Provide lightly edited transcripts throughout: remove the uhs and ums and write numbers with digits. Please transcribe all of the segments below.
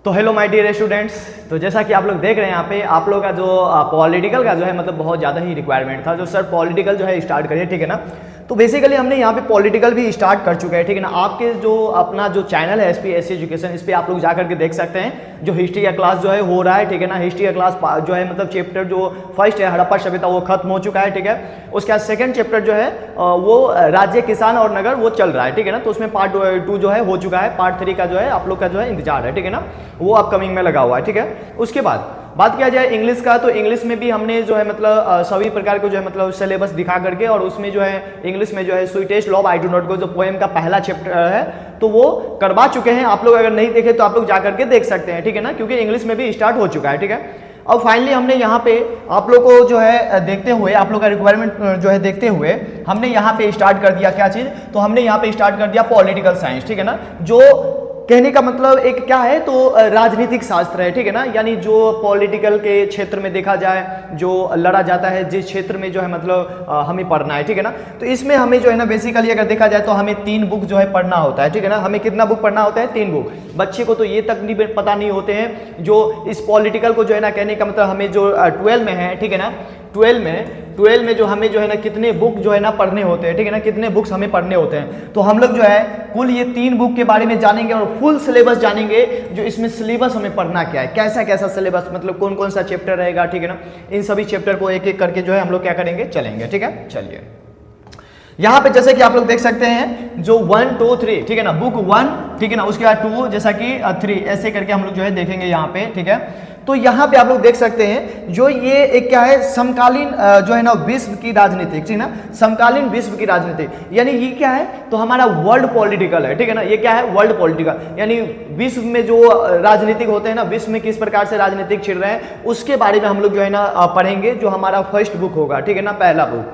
तो hello my dear students, तो जैसा कि आप लोग देख रहे हैं यहाँ पे आप लोग का जो पॉलिटिकल का जो है मतलब बहुत ज़्यादा ही रिक्वायरमेंट था। जो सर पॉलिटिकल जो है स्टार्ट करिए, ठीक है ना। तो बेसिकली हमने यहाँ पे पॉलिटिकल भी स्टार्ट कर चुके हैं, ठीक है ना। आपके जो अपना जो चैनल है SPSC एजुकेशन, इस पर आप लोग जा करके देख सकते हैं। जो हिस्ट्री का क्लास जो है हो रहा है, ठीक है ना। हिस्ट्री का क्लास जो है मतलब चैप्टर जो फर्स्ट है हड़प्पा सभ्यता वो खत्म हो चुका है, ठीक है। उसके बाद सेकंड चैप्टर जो है वो राज्य, किसान और नगर वो चल रहा है, ठीक है ना। तो उसमें पार्ट 2 जो है हो चुका है, पार्ट 3 का जो है आप लोग का जो है इंतजार है, ठीक है ना। वो अपकमिंग में लगा हुआ है, ठीक है। उसके बाद बात किया जाए इंग्लिश का, तो इंग्लिश में भी हमने जो है मतलब सभी प्रकार को जो है मतलब सिलेबस दिखा करके, और उसमें जो है इंग्लिश में जो है sweetest love I do not go जो पोएम का पहला चैप्टर है तो वो करवा चुके हैं। आप लोग अगर नहीं देखे तो आप लोग जा करके देख सकते हैं, ठीक है ना, क्योंकि इंग्लिश में भी स्टार्ट हो चुका है, ठीक है। अब फाइनली हमने यहाँ पे आप लोग को जो है देखते हुए, आप लोग का रिक्वायरमेंट जो है देखते हुए हमने यहाँ पे स्टार्ट कर दिया क्या चीज़, तो हमने यहाँ पे स्टार्ट कर दिया पॉलिटिकल साइंस, ठीक है ना। जो कहने का मतलब एक क्या है तो राजनीतिक शास्त्र है, ठीक है ना। यानी जो पॉलिटिकल के क्षेत्र में देखा जाए जो लड़ा जाता है, जिस क्षेत्र में जो है मतलब हमें पढ़ना है, ठीक है ना। तो इसमें हमें जो है ना बेसिकली अगर देखा जाए तो हमें 3 बुक जो है पढ़ना होता है, ठीक है ना। हमें कितना बुक पढ़ना होता है? 3 बुक। बच्चे को तो ये तक नहीं पता नहीं होते हैं जो इस पॉलिटिकल को जो है ना, कहने का मतलब हमें जो 12 में है, ठीक है ना, 12 में जो हमें जो है ना कितने बुक जो है ना पढ़ने होते हैं, ठीक है ना, कितने बुक्स हमें पढ़ने होते हैं। तो हम लोग जो है कुल ये 3 बुक के बारे में जानेंगे और फुल सिलेबस जानेंगे। जो इसमें सिलेबस हमें पढ़ना क्या है, कैसा कैसा सिलेबस, मतलब कौन कौन सा चैप्टर रहेगा, ठीक है ना। इन सभी चैप्टर को एक एक करके जो है हम लोग क्या करेंगे, चलेंगे, ठीक है। चलिए यहाँ पे जैसे कि आप लोग देख सकते हैं जो 1 2 3, ठीक है ना, बुक 1, ठीक है ना, उसके बाद 2 जैसा कि 3 ऐसे करके हम लोग जो है देखेंगे यहाँ पे, ठीक है। तो यहाँ पे आप लोग देख सकते हैं जो ये एक क्या है, समकालीन जो है ना विश्व की राजनीति, ठीक है ना, समकालीन विश्व की राजनीति। यानी ये क्या है तो हमारा वर्ल्ड पॉलिटिकल है, ठीक है ना। ये क्या है? वर्ल्ड पॉलिटिकल, यानी विश्व में जो राजनीतिक होते हैं ना, विश्व में किस प्रकार से राजनीतिक छिड़ रहे हैं उसके बारे में हम लोग जो है ना पढ़ेंगे। जो हमारा फर्स्ट बुक होगा, ठीक है ना, पहला बुक।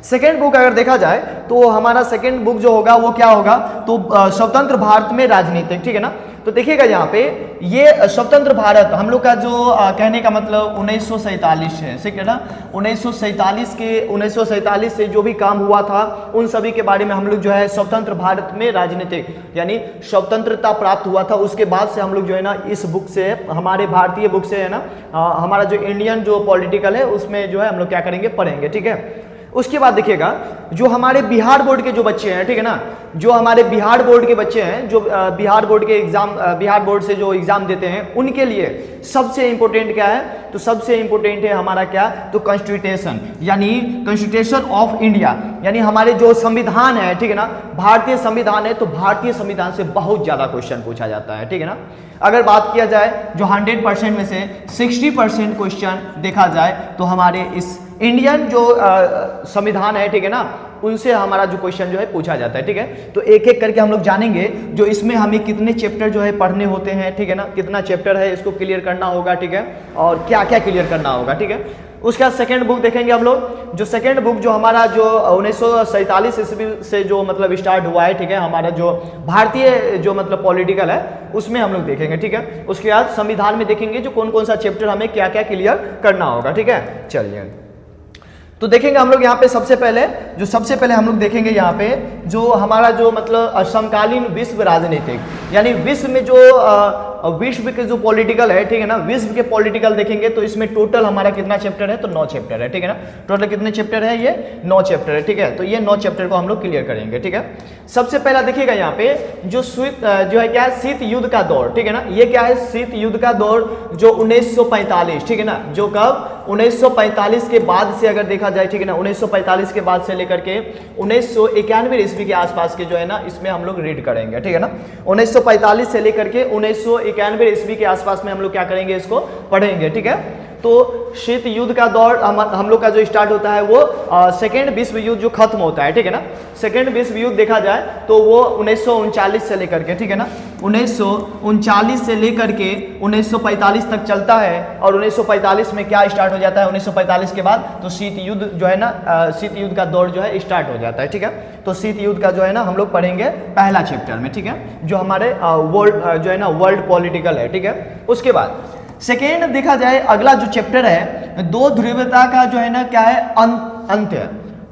सेकेंड बुक अगर देखा जाए तो हमारा सेकेंड बुक जो होगा वो क्या होगा तो स्वतंत्र भारत में राजनीतिक, ठीक है ना। तो देखिएगा यहाँ पे ये स्वतंत्र भारत हम लोग का जो कहने का मतलब 1947 है, ठीक है ना। 1947 से जो भी काम हुआ था उन सभी के बारे में हम लोग जो है स्वतंत्र भारत में राजनीतिक, यानी स्वतंत्रता प्राप्त हुआ था उसके बाद से हम लोग जो है ना इस बुक से, हमारे भारतीय बुक से है ना, हमारा जो इंडियन जो पॉलिटिकल है उसमें जो है हम लोग क्या करेंगे, पढ़ेंगे, ठीक है। उसके बाद देखिएगा जो हमारे बिहार बोर्ड के जो बच्चे हैं, ठीक है ना, जो हमारे बिहार बोर्ड के बच्चे हैं जो बिहार बोर्ड के एग्जाम, बिहार बोर्ड से जो एग्जाम देते हैं उनके लिए सबसे इंपॉर्टेंट क्या है तो सबसे इंपॉर्टेंट है हमारा क्या तो कॉन्स्टिट्यूशन, यानी कॉन्स्टिट्यूशन ऑफ इंडिया, यानी हमारे जो संविधान है, ठीक है ना, भारतीय संविधान है। तो भारतीय संविधान से बहुत ज्यादा क्वेश्चन पूछा जाता है, ठीक है ना। अगर बात किया जाए जो 100% में से 60% क्वेश्चन देखा जाए तो हमारे इस इंडियन जो संविधान है, ठीक है ना, उनसे हमारा जो क्वेश्चन जो है पूछा जाता है, ठीक है। तो एक एक करके हम लोग जानेंगे जो इसमें हमें कितने चैप्टर जो है पढ़ने होते हैं, ठीक है ना, कितना चैप्टर है इसको क्लियर करना होगा, ठीक है, और क्या क्या क्लियर करना होगा, ठीक है। उसके बाद सेकेंड बुक देखेंगे हम लोग। जो सेकेंड बुक जो हमारा जो 1947 ईस्वी से जो मतलब स्टार्ट हुआ है, ठीक है, हमारा जो भारतीय जो मतलब पॉलिटिकल है उसमें हम लोग देखेंगे, ठीक है। उसके बाद संविधान में देखेंगे जो कौन कौन सा चैप्टर हमें क्या क्या क्लियर करना होगा, ठीक है। चलिए तो देखेंगे हम लोग यहाँ पे सबसे पहले हम लोग देखेंगे यहाँ पे जो हमारा जो मतलब समकालीन विश्व राजनीतिक, यानी विश्व में जो विश्व के जो पॉलिटिकल है, ठीक है ना, विश्व के पॉलिटिकल देखेंगे तो इसमें टोटल हमारा कितना चैप्टर है तो 9 चैप्टर है, ठीक है ना। टोटल कितने चैप्टर है? ये 9 चैप्टर है, ठीक है। तो ये 9 चैप्टर को हम लोग क्लियर करेंगे, ठीक है। सबसे पहला देखिएगा यहाँ पे जो जो है क्या है शीत युद्ध का दौर, ठीक है ना। ये क्या है? शीत युद्ध का दौर जो 1945, ठीक है ना, जो कब 1945 के बाद से अगर देखा जाए, ठीक है ना, 1945 के बाद से लेकर के 1991 ईस्वी के आसपास के जो है ना इसमें हम लोग रीड करेंगे, ठीक है ना। 1945 से लेकर के 1991 ईस्वी के आसपास में हम लोग क्या करेंगे, इसको पढ़ेंगे, ठीक है। तो शीत युद्ध का दौर हम लोग का जो स्टार्ट होता है वो सेकेंड विश्व युद्ध जो खत्म होता है, ठीक है ना। सेकेंड विश्व युद्ध देखा जाए तो वो 1939 से लेकर के, ठीक है ना, 1939 से लेकर के 1945 तक चलता है। और 1945 में क्या स्टार्ट हो जाता है? 1945 के बाद तो शीत युद्ध जो है ना, शीत युद्ध का दौर जो है स्टार्ट हो जाता है, ठीक है। तो शीत युद्ध का जो है ना हम लोग पढ़ेंगे पहला चैप्टर में, ठीक है, जो हमारे वर्ल्ड जो है ना वर्ल्ड पॉलिटिकल है, ठीक है। उसके बाद सेकेंड देखा जाए अगला जो चैप्टर है दो ध्रुवता का जो है ना क्या है अंत है,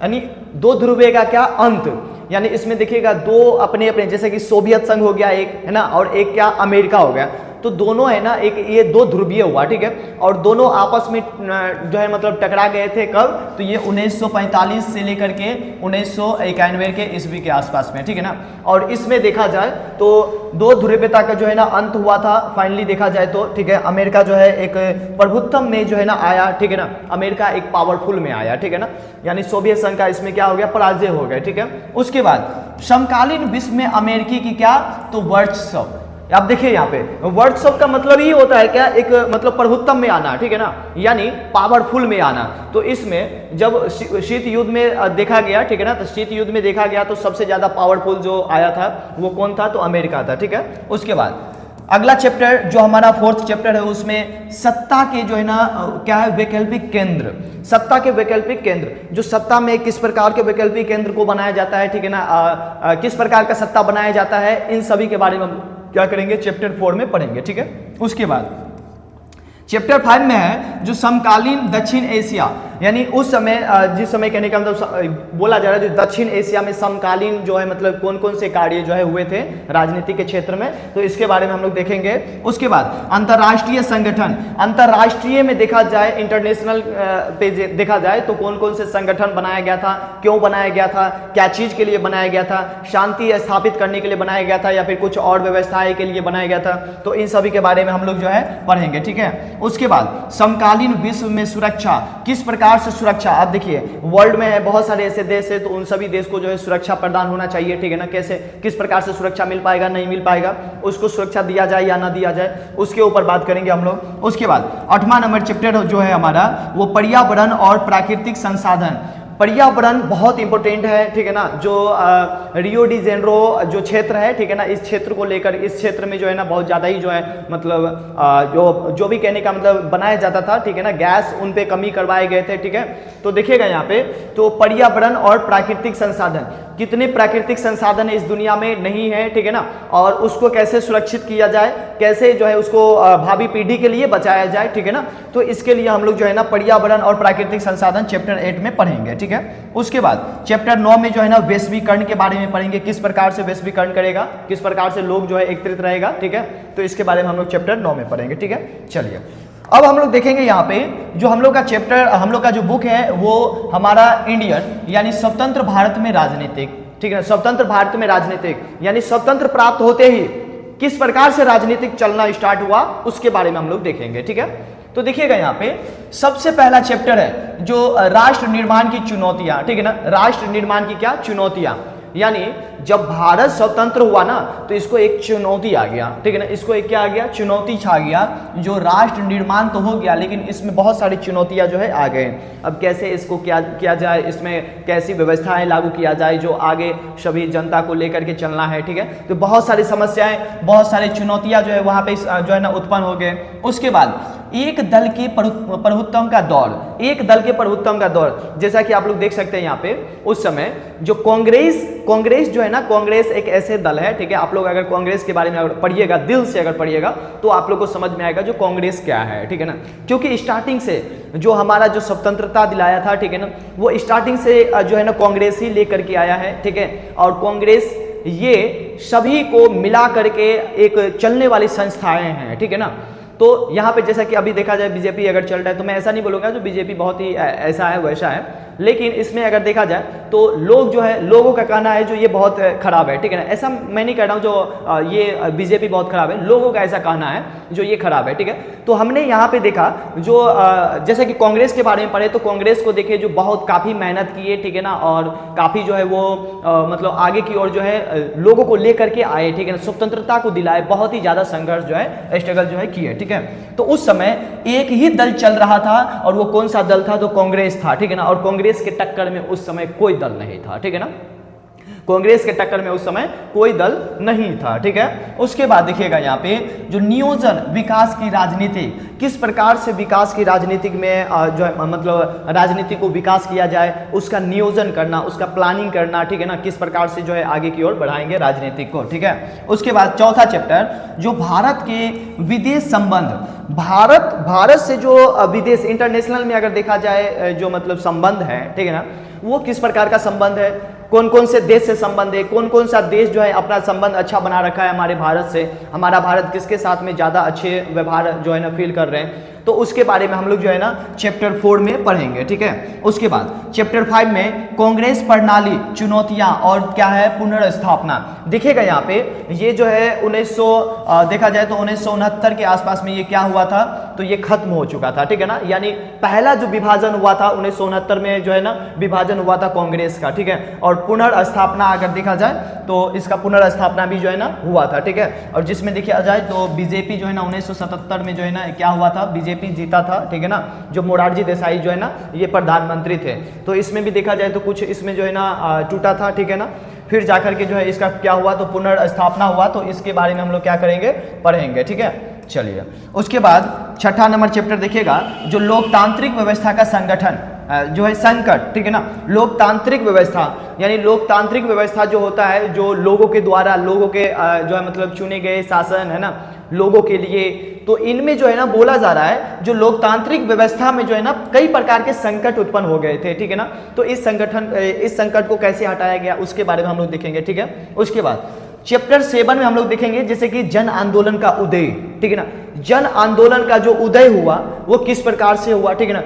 यानी दो ध्रुवीय का क्या अंत, यानी इसमें देखिएगा दो अपने अपने जैसे कि सोवियत संघ हो गया एक, है ना, और एक क्या अमेरिका हो गया। तो दोनों है ना एक ये दो ध्रुवीय हुआ, ठीक है, और दोनों आपस में जो है मतलब टकरा गए थे कब, तो ये 1945 से लेकर के 1991 के ईस्वी के आसपास में, ठीक है ना। और इसमें देखा जाए तो दो ध्रुवीयता का जो है ना अंत हुआ था फाइनली देखा जाए तो, ठीक है। अमेरिका जो है एक प्रभुत्व में जो है ना आया, ठीक है ना, अमेरिका एक पावरफुल में आया, ठीक है ना, यानी सोवियत संघ का इसमें क्या हो गया, पराजय हो गया, ठीक है। उसके बाद समकालीन विश्व में अमेरिकी की क्या, तो वर्चस्व। आप देखिए यहाँ पे वर्चस्व का मतलब ही होता है क्या, एक मतलब प्रभुत्व में आना, ठीक है ना, यानी पावरफुल में आना। तो इसमें जब शीत युद्ध में देखा गया, ठीक है ना, तो शीत युद्ध में देखा गया तो सबसे ज्यादा पावरफुल जो आया था वो कौन था, तो अमेरिका था, ठीक है। उसके बाद अगला चैप्टर जो हमारा 4th चैप्टर है उसमें सत्ता के जो है ना क्या है, वैकल्पिक केंद्र। सत्ता के वैकल्पिक केंद्र, जो सत्ता में किस प्रकार के वैकल्पिक केंद्र को बनाया जाता है, ठीक है ना, किस प्रकार का सत्ता बनाया जाता है, इन सभी के बारे में हम क्या करेंगे, चैप्टर 4 में पढ़ेंगे, ठीक है। उसके बाद चैप्टर 5 में है जो समकालीन दक्षिण एशिया, यानी उस समय जिस समय कहने का मतलब बोला जा रहा है जो दक्षिण एशिया में समकालीन जो है मतलब कौन कौन से कार्य जो है हुए थे राजनीति के क्षेत्र में, तो इसके बारे में हम लोग देखेंगे। उसके बाद अंतर्राष्ट्रीय संगठन, अंतर्राष्ट्रीय में देखा जाए, इंटरनेशनल पे देखा जाए तो कौन कौन से संगठन बनाया गया था, क्यों बनाया गया था, क्या चीज के लिए बनाया गया था, शांति स्थापित करने के लिए बनाया गया था या फिर कुछ और व्यवस्थाएं के लिए बनाया गया था, तो इन सभी के बारे में हम लोग जो है पढ़ेंगे, ठीक है। उसके बाद समकालीन विश्व में सुरक्षा, किस प्रकार से सुरक्षा, आप देखिए वर्ल्ड में है बहुत सारे ऐसे देश है तो उन सभी देश को जो है सुरक्षा प्रदान होना चाहिए, ठीक है ना, कैसे किस प्रकार से सुरक्षा मिल पाएगा, नहीं मिल पाएगा, उसको सुरक्षा दिया जाए या ना दिया जाए, उसके ऊपर बात करेंगे हम लोग। उसके बाद 8वां नंबर चैप्टर जो है हमारा वो पर्यावरण और प्राकृतिक संसाधन। पर्यावरण बहुत इंपॉर्टेंट है, ठीक है ना, जो रियो डी जेनेरो जो क्षेत्र है, ठीक है ना, इस क्षेत्र को लेकर इस क्षेत्र में जो है ना बहुत ज़्यादा ही जो है मतलब जो भी कहने का मतलब बनाया जाता था, ठीक है ना, गैस उन पे कमी करवाए गए थे, ठीक है। तो देखिएगा यहाँ पे तो पर्यावरण और प्राकृतिक संसाधन, कितने प्राकृतिक संसाधन इस दुनिया में नहीं है, ठीक है ना, और उसको कैसे सुरक्षित किया जाए, कैसे जो है उसको भावी पीढ़ी के लिए बचाया जाए, ठीक है ना, तो इसके लिए हम लोग जो है ना पर्यावरण और प्राकृतिक संसाधन चैप्टर 8 में पढ़ेंगे, ठीक है। उसके बाद चैप्टर 9 में जो है ना वैश्वीकरण के बारे में पढ़ेंगे, किस प्रकार से वैश्वीकरण करेगा, किस प्रकार से लोग जो है एकत्रित रहेगा, ठीक है, तो इसके बारे में हम लोग चैप्टर 9 में पढ़ेंगे, ठीक है। चलिए अब हम लोग देखेंगे यहाँ पे जो हम लोग का चैप्टर, हम लोग का जो बुक है वो हमारा इंडियन यानी स्वतंत्र भारत में राजनीतिक, ठीक है, स्वतंत्र भारत में राजनीतिक यानी स्वतंत्र प्राप्त होते ही किस प्रकार से राजनीतिक चलना स्टार्ट हुआ उसके बारे में हम लोग देखेंगे, ठीक है। तो देखिएगा यहाँ पे सबसे पहला चैप्टर है जो राष्ट्र निर्माण की चुनौतियां, ठीक है ना, राष्ट्र निर्माण की क्या चुनौतियां, यानी जब भारत स्वतंत्र हुआ ना तो इसको एक चुनौती आ गया, ठीक है ना, इसको एक क्या आ गया, चुनौती छा गया, जो राष्ट्र निर्माण तो हो गया लेकिन इसमें बहुत सारी चुनौतियां जो है आ गए। अब कैसे इसको क्या किया जाए, इसमें कैसी व्यवस्थाएं लागू किया जाए जो आगे सभी जनता को लेकर के चलना है, ठीक है, तो बहुत सारी समस्याएं, बहुत सारी चुनौतियां जो है वहां पे जो है ना उत्पन्न हो गए। उसके बाद एक दल के प्रभुत्व का दौर, एक दल के प्रभुत्व का दौर, जैसा कि आप लोग देख सकते हैं यहाँ पे उस समय जो कांग्रेस जो है ना, कांग्रेस एक ऐसे दल है, ठीक है, आप लोग अगर कांग्रेस के बारे में अगर पढ़िएगा, दिल से अगर पढ़िएगा तो आप लोग को समझ में आएगा जो कांग्रेस क्या है, ठीक है ना, क्योंकि स्टार्टिंग से जो हमारा जो स्वतंत्रता दिलाया था, ठीक है ना, वो स्टार्टिंग से जो है ना कांग्रेस ही लेकर के आया है, ठीक है, और कांग्रेस ये सभी को मिला करके एक चलने वाली संस्थाएं हैं, ठीक है ना। तो यहाँ पे जैसा कि अभी देखा जाए बीजेपी अगर चल रहा है तो मैं ऐसा नहीं बोलूँगा जो बीजेपी बहुत ही ऐसा है वैसा है, लेकिन इसमें अगर देखा जाए तो लोग जो है, लोगों का कहना है जो ये बहुत खराब है, ठीक है ना, ऐसा मैं नहीं कह रहा हूँ जो ये बीजेपी बहुत खराब है, लोगों का ऐसा कहना है जो ये खराब है, ठीक है। तो हमने यहाँ पे देखा जो जैसे कि कांग्रेस के बारे में पढ़े तो कांग्रेस को देखे जो बहुत काफ़ी मेहनत किए, ठीक है ना, और काफ़ी जो है वो मतलब आगे की ओर जो है लोगों को लेकर के आए, ठीक है ना, स्वतंत्रता को दिलाए, बहुत ही ज़्यादा संघर्ष जो है स्ट्रगल जो है किए, ठीक है। तो उस समय एक ही दल चल रहा था और वो कौन सा दल था, तो कांग्रेस था, ठीक है ना, और कांग्रेस के टक्कर में उस समय कोई दल नहीं था, ठीक है ना, कांग्रेस के टक्कर में उस समय कोई दल नहीं था, ठीक है। उसके बाद देखिएगा यहाँ पे जो नियोजन विकास की राजनीति, किस प्रकार से विकास की राजनीति में जो है मतलब राजनीति को विकास किया जाए, उसका नियोजन करना, उसका प्लानिंग करना, ठीक है ना, किस प्रकार से जो है आगे की ओर बढ़ाएंगे राजनीति को, ठीक है। उसके बाद चौथा चैप्टर जो भारत के विदेश संबंध, भारत से जो विदेश इंटरनेशनल में अगर देखा जाए जो मतलब संबंध है, ठीक है ना, वो किस प्रकार का संबंध है, कौन कौन से देश से संबंध है, कौन कौन सा देश जो है अपना संबंध अच्छा बना रखा है हमारे भारत से, हमारा भारत किसके साथ में ज़्यादा अच्छे व्यवहार जो है ना फील कर रहे हैं, तो उसके बारे में हम लोग जो है ना चैप्टर 4 में पढ़ेंगे, ठीक है। उसके बाद चैप्टर 5 में कांग्रेस प्रणाली, चुनौतियां और क्या है पुनर्स्थापना। देखिएगा यहाँ पे ये जो है 1900 देखा जाए तो 1969 के आसपास में ये क्या हुआ था, तो ये खत्म हो चुका था, ठीक है ना। यानी पहला जो विभाजन हुआ था 1969 में जो है ना विभाजन हुआ था कांग्रेस का, ठीक है। और पुनर्स्थापना अगर देखा जाए तो इसका पुनर्स्थापना भी जो है ना हुआ था, ठीक है। और जिसमें देखा जाए तो बीजेपी जो है ना 1977 में जो है ना क्या हुआ था, बीजेपी जीता था, ठीक है ना। जो मोरारजी देसाई जो है ना ये प्रधानमंत्री थे, तो इसमें भी देखा जाए तो कुछ इसमें जो है ना टूटा था, ठीक है ना। फिर जाकर के जो है इसका क्या हुआ, तो पुनर्स्थापना हुआ, तो इसके बारे में हम लोग क्या करेंगे, पढ़ेंगे, ठीक है। चलिए उसके बाद छठा नंबर चैप्टर देखिएगा, जो लोकतांत्रिक व्यवस्था का संगठन जो है संकट, ठीक है ना। लोकतांत्रिक व्यवस्था यानी लोकतांत्रिक व्यवस्था जो होता है, जो लोगों के द्वारा, लोगों के जो है मतलब चुने गए शासन है ना लोगों के लिए, तो इनमें जो है ना बोला जा रहा है जो लोकतांत्रिक व्यवस्था में जो है ना कई प्रकार के संकट उत्पन्न हो गए थे, ठीक है ना। तो इस संकट को कैसे हटाया गया उसके बारे में हम लोग देखेंगे, ठीक है। उसके बाद चैप्टर 7 में हम लोग देखेंगे जैसे कि जन आंदोलन का उदय, ठीक है ना। जन आंदोलन का जो उदय हुआ वो किस प्रकार से हुआ, ठीक है ना।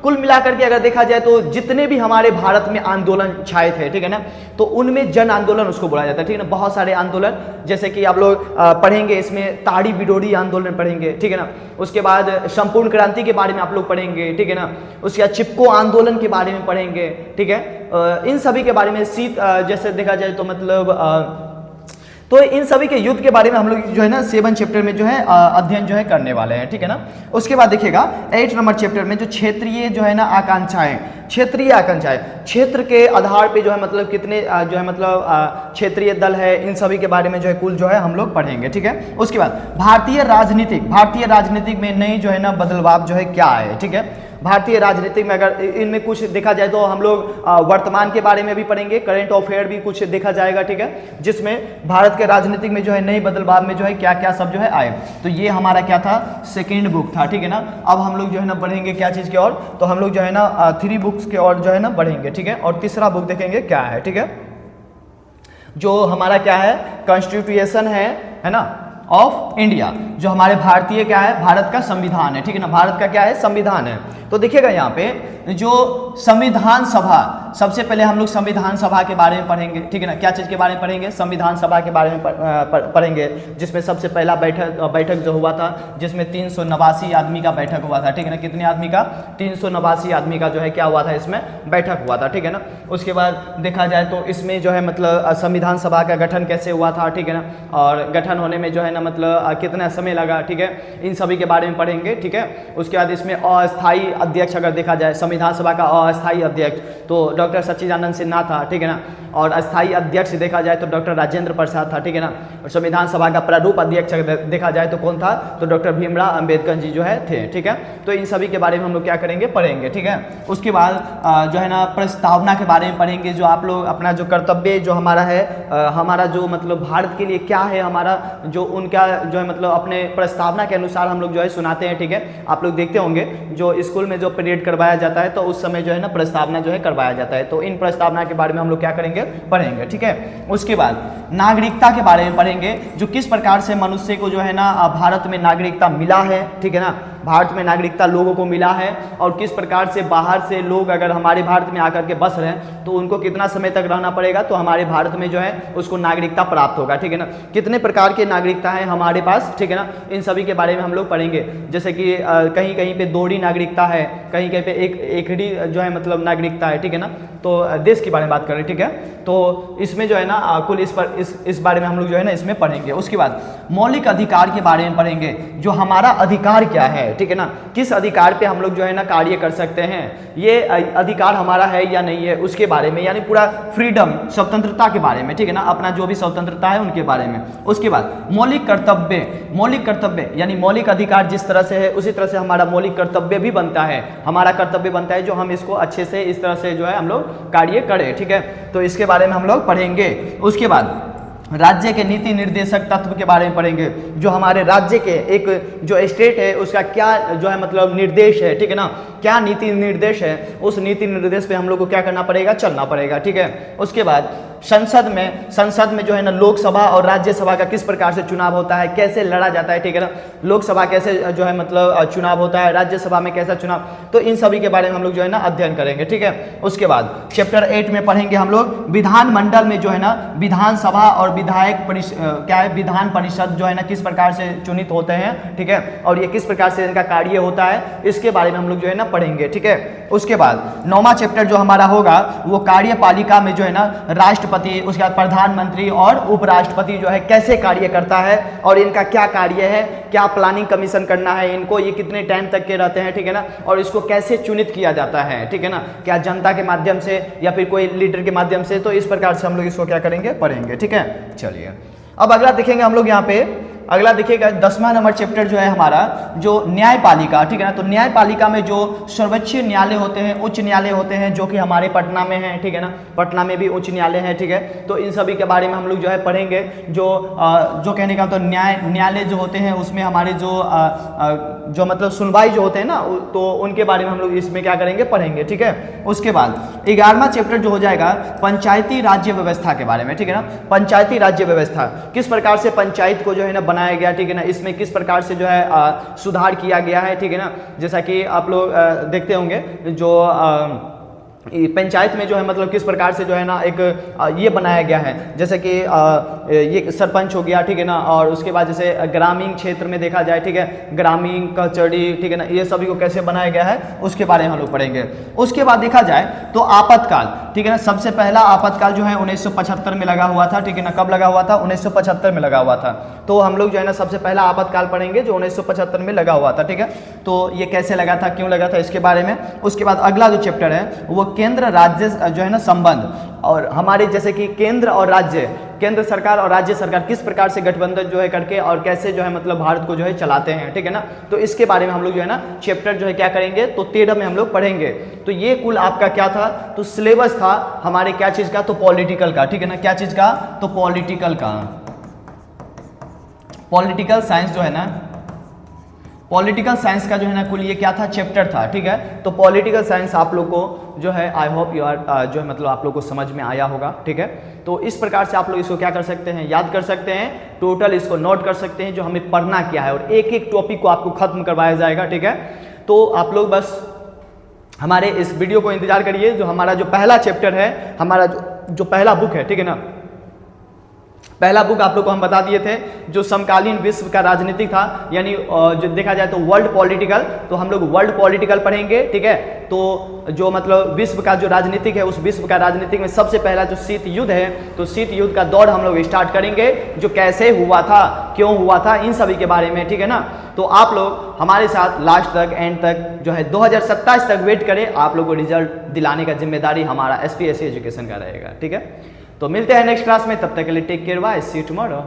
कुल मिलाकर के अगर देखा जाए तो जितने भी हमारे भारत में आंदोलन छाए थे, ठीक है ना, तो उनमें जन आंदोलन उसको बोला जाता है, ठीक है ना। बहुत सारे आंदोलन जैसे कि आप लोग पढ़ेंगे, इसमें ताड़ी बिडोरी आंदोलन पढ़ेंगे, ठीक है ना। उसके बाद संपूर्ण क्रांति के बारे में आप लोग पढ़ेंगे, ठीक है ना। उसके बाद चिपको आंदोलन के बारे में पढ़ेंगे, ठीक है। इन सभी के बारे में जैसे देखा जाए तो मतलब तो इन सभी के युद्ध के बारे में हम लोग जो है ना 7 चैप्टर में जो है अध्ययन जो है करने वाले हैं, ठीक है ना। उसके बाद देखिएगा 8 नंबर चैप्टर में जो क्षेत्रीय जो है ना आकांक्षाएं, क्षेत्रीय आकांक्षाएं, क्षेत्र के आधार पे जो है मतलब कितने जो है मतलब क्षेत्रीय दल है, इन सभी के बारे में जो है कुल जो है हम लोग पढ़ेंगे, ठीक है। उसके बाद भारतीय राजनीतिक में नई जो है ना बदलाव जो है क्या है, ठीक है। भारतीय राजनीति में अगर इनमें कुछ देखा जाए तो हम लोग वर्तमान के बारे में भी पढ़ेंगे, करंट अफेयर भी कुछ देखा जाएगा, ठीक है। जिसमें भारत के राजनीतिक में जो है नई बदलाव में जो है क्या क्या सब जो है आए, तो ये हमारा क्या था, सेकेंड बुक था, ठीक है ना। अब हम लोग जो है ना बढ़ेंगे क्या चीज़ की ओर, तो हम लोग जो है ना 3 बुक्स के और जो है ना बढ़ेंगे, ठीक है। और तीसरा बुक देखेंगे क्या है, ठीक है, जो हमारा क्या है कॉन्स्टिट्यूशन है ना ऑफ इंडिया, जो हमारे भारतीय क्या है, भारत का संविधान है, ठीक है ना। भारत का क्या है, संविधान है। तो देखिएगा यहाँ पे जो संविधान सभा, सबसे पहले हम लोग संविधान सभा के बारे में पढ़ेंगे, ठीक है ना। क्या चीज़ के बारे में पढ़ेंगे, संविधान सभा के बारे में पढ़ेंगे, जिसमें सबसे पहला बैठक जो हुआ था, जिसमें 389 आदमी का बैठक हुआ था, ठीक है ना। कितने आदमी का, 389 आदमी का जो है क्या हुआ था, इसमें बैठक हुआ था, ठीक है ना। उसके बाद देखा जाए तो इसमें जो है मतलब संविधान सभा का गठन कैसे हुआ था, ठीक है ना, और गठन होने में जो है ना मतलब कितना समय लगा, ठीक है। इन सभी के बारे में पढ़ेंगे, ठीक है। उसके बाद इसमें अस्थायी अध्यक्ष अगर देखा जाए, संविधान सभा का अस्थायी अध्यक्ष तो डॉक्टर सच्चिदानंद सिन्हा था, ठीक है ना। और अस्थायी अध्यक्ष देखा जाए तो डॉक्टर राजेंद्र प्रसाद था, ठीक है ना। और संविधान सभा का प्रारूप अध्यक्ष देखा जाए तो कौन था, तो डॉक्टर भीमराव अंबेडकर जी जो है थे, ठीक है। तो इन सभी के बारे में हम लोग क्या करेंगे, पढ़ेंगे, ठीक है। उसके बाद जो है ना प्रस्तावना के बारे में पढ़ेंगे, जो आप लोग अपना जो कर्तव्य जो हमारा है, हमारा जो मतलब भारत के लिए क्या है हमारा, जो उनका जो है मतलब अपने प्रस्तावना के अनुसार हम लोग जो है सुनाते हैं, ठीक है। आप लोग देखते होंगे जो स्कूल में जो परेड करवाया जाता है तो उस समय जो है ना प्रस्तावना जो है करवाया जाता है, तो इन प्रस्तावना के बारे में हम लोग क्या करेंगे, पढ़ेंगे, ठीक है। उसके बाद नागरिकता के बारे में पढ़ेंगे, जो किस प्रकार से मनुष्य को जो है ना भारत में नागरिकता मिला है, ठीक है ना। भारत में नागरिकता लोगों को मिला है और किस प्रकार से बाहर से लोग अगर हमारे भारत में आकर के बस रहे हैं तो उनको कितना समय तक रहना पड़ेगा, तो हमारे भारत में जो है उसको नागरिकता प्राप्त होगा, ठीक है ना। कितने प्रकार के नागरिकता है हमारे पास, ठीक है ना। इन सभी के बारे में हम लोग पढ़ेंगे, जैसे कि कहीं कहीं पे दोहरी नागरिकता है, कहीं कहीं पे एकड़ी जो है मतलब नागरिकता है, ठीक है ना। तो देश के बारे में बात करें, ठीक है। तो इसमें जो है ना कुल इस बारे में हम लोग जो है ना इसमें पढ़ेंगे। उसके बाद मौलिक अधिकार के बारे में पढ़ेंगे, जो हमारा अधिकार क्या है, ठीक है ना। किस अधिकार पे हम लोग जो है ना कार्य कर सकते हैं, ये अधिकार हमारा है या नहीं है उसके बारे में, यानी पूरा फ्रीडम, स्वतंत्रता के बारे में, ठीक है ना। अपना जो भी स्वतंत्रता है उनके बारे में। उसके बाद मौलिक कर्तव्य यानी मौलिक अधिकार जिस तरह से है उसी तरह से हमारा मौलिक कर्तव्य भी बनता है, हमारा कर्तव्य बनता है जो हम इसको अच्छे से इस तरह से जो है हम लोग कार्य करें, ठीक है। तो इसके बारे में हम लोग पढ़ेंगे। उसके बाद राज्य के नीति निर्देशक तत्व के बारे में पढ़ेंगे। जो हमारे राज्य के एक जो स्टेट है उसका क्या जो है मतलब निर्देश है, ठीक है ना, क्या नीति निर्देश है, उस नीति निर्देश पे हम लोग को क्या करना पड़ेगा, चलना पड़ेगा, ठीक है। उसके बाद संसद में जो है ना लोकसभा और राज्यसभा का किस प्रकार से चुनाव होता है, कैसे लड़ा जाता है, ठीक है ना, लोकसभा कैसे जो है मतलब चुनाव होता है, राज्यसभा में कैसा चुनाव, तो इन सभी के बारे में हम लोग जो है ना अध्ययन करेंगे, ठीक है। उसके बाद चैप्टर 8 में पढ़ेंगे हम लोग विधानमंडल में जो है ना विधानसभा और विधान परिषद जो है ना किस प्रकार से चुनित होते हैं, ठीक है, और ये किस प्रकार से इनका कार्य होता है, इसके बारे में हम लोग जो है ना पढ़ेंगे, ठीक है। उसके बाद 9वां चैप्टर जो हमारा होगा वो कार्यपालिका में जो है ना राष्ट्रपति, उसके बाद प्रधानमंत्री और उपराष्ट्रपति जो है कैसे कार्य करता है और इनका क्या कार्य है, क्या प्लानिंग कमीशन करना है इनको, ये कितने टाइम तक के रहते हैं, ठीक है ना, और इसको कैसे चुनित किया जाता है, ठीक है ना, क्या जनता के माध्यम से या फिर कोई लीडर के माध्यम से, तो इस प्रकार से हम लोग इसको क्या करेंगे, पढ़ेंगे, ठीक है। चलिए अब अगला देखेंगे हम लोग यहाँ पे, अगला देखिएगा 10वां नंबर चैप्टर जो है हमारा जो न्यायपालिका, ठीक है ना, तो न्यायपालिका में जो सर्वोच्च न्यायालय होते हैं, उच्च न्यायालय होते हैं जो कि हमारे पटना में है, ठीक है ना, पटना में भी उच्च न्यायालय है, ठीक है, तो इन सभी के बारे में हम लोग जो है पढ़ेंगे। जो कहने का तो न्यायालय जो होते हैं उसमें हमारे जो मतलब सुनवाई जो होते हैं ना, तो उनके बारे में हम लोग इसमें क्या करेंगे, पढ़ेंगे, ठीक है। उसके बाद 11वां चैप्टर जो हो जाएगा पंचायती राज्य व्यवस्था के बारे में, ठीक है ना, पंचायती राज्य व्यवस्था किस प्रकार से पंचायत को जो है ना बनाया गया, ठीक है ना, इसमें किस प्रकार से जो है सुधार किया गया है, ठीक है ना, जैसा कि आप लोग देखते होंगे जो पंचायत में जो है मतलब किस प्रकार से जो है ना एक ये बनाया गया है, जैसे कि ये सरपंच हो गया, ठीक है ना, और उसके बाद जैसे ग्रामीण क्षेत्र में देखा जाए, ठीक है, ग्रामीण कचहरी, ठीक है ना, ये सभी को कैसे बनाया गया है उसके बारे में हम लोग पढ़ेंगे। उसके बाद देखा जाए तो आपातकाल, ठीक है ना, सबसे पहला आपातकाल जो है 1975 में लगा हुआ था, ठीक है ना, कब लगा हुआ था, 1975 में लगा हुआ था, तो हम लोग जो है ना सबसे पहला आपातकाल पढ़ेंगे जो 1975 में लगा हुआ था, ठीक है, तो ये कैसे लगा था, क्यों लगा था, इसके बारे में। उसके बाद अगला जो चैप्टर है वो केंद्र राज्य जो है ना संबंध, और हमारे जैसे कि केंद्र और राज्य, केंद्र सरकार और राज्य सरकार किस प्रकार से गठबंधन जो है करके और कैसे जो है मतलब भारत को जो है चलाते हैं, ठीक है ना, तो इसके बारे में हम लोग जो है ना चैप्टर जो है क्या करेंगे, तो 13 में हम लोग पढ़ेंगे। तो ये कुल आपका क्या था, तो सिलेबस था हमारे क्या चीज का, तो पॉलिटिकल का, ठीक है ना, क्या चीज का, तो पॉलिटिकल का, पॉलिटिकल साइंस जो है ना, पॉलिटिकल साइंस का जो है ना कुल ये क्या था, चैप्टर था, ठीक है। तो पॉलिटिकल साइंस आप लोग को जो है आई होप यू आर जो है मतलब आप लोग को समझ में आया होगा, ठीक है। तो इस प्रकार से आप लोग इसको क्या कर सकते हैं, याद कर सकते हैं, टोटल इसको नोट कर सकते हैं जो हमें पढ़ना क्या है, और एक एक टॉपिक को आपको खत्म करवाया जाएगा, ठीक है। तो आप लोग बस हमारे इस वीडियो को इंतजार करिए, जो हमारा जो पहला चैप्टर है, हमारा जो पहला बुक है, ठीक है ना, पहला बुक आप लोग को हम बता दिए थे जो समकालीन विश्व का राजनीतिक था, यानी जो देखा जाए तो वर्ल्ड पॉलिटिकल, तो हम लोग वर्ल्ड पॉलिटिकल पढ़ेंगे, ठीक है। तो जो मतलब विश्व का जो राजनीतिक है, उस विश्व का राजनीतिक में सबसे पहला जो शीत युद्ध है, तो शीत युद्ध का दौर हम लोग स्टार्ट करेंगे, जो कैसे हुआ था, क्यों हुआ था, इन सभी के बारे में, ठीक है ना। तो आप लोग हमारे साथ लास्ट तक, एंड तक जो है 2027 तक वेट करें, आप लोग को रिजल्ट दिलाने का जिम्मेदारी हमारा SPSC एजुकेशन का रहेगा, ठीक है। तो मिलते हैं नेक्स्ट क्लास में, तब तक के लिए take care, bye, see you tomorrow.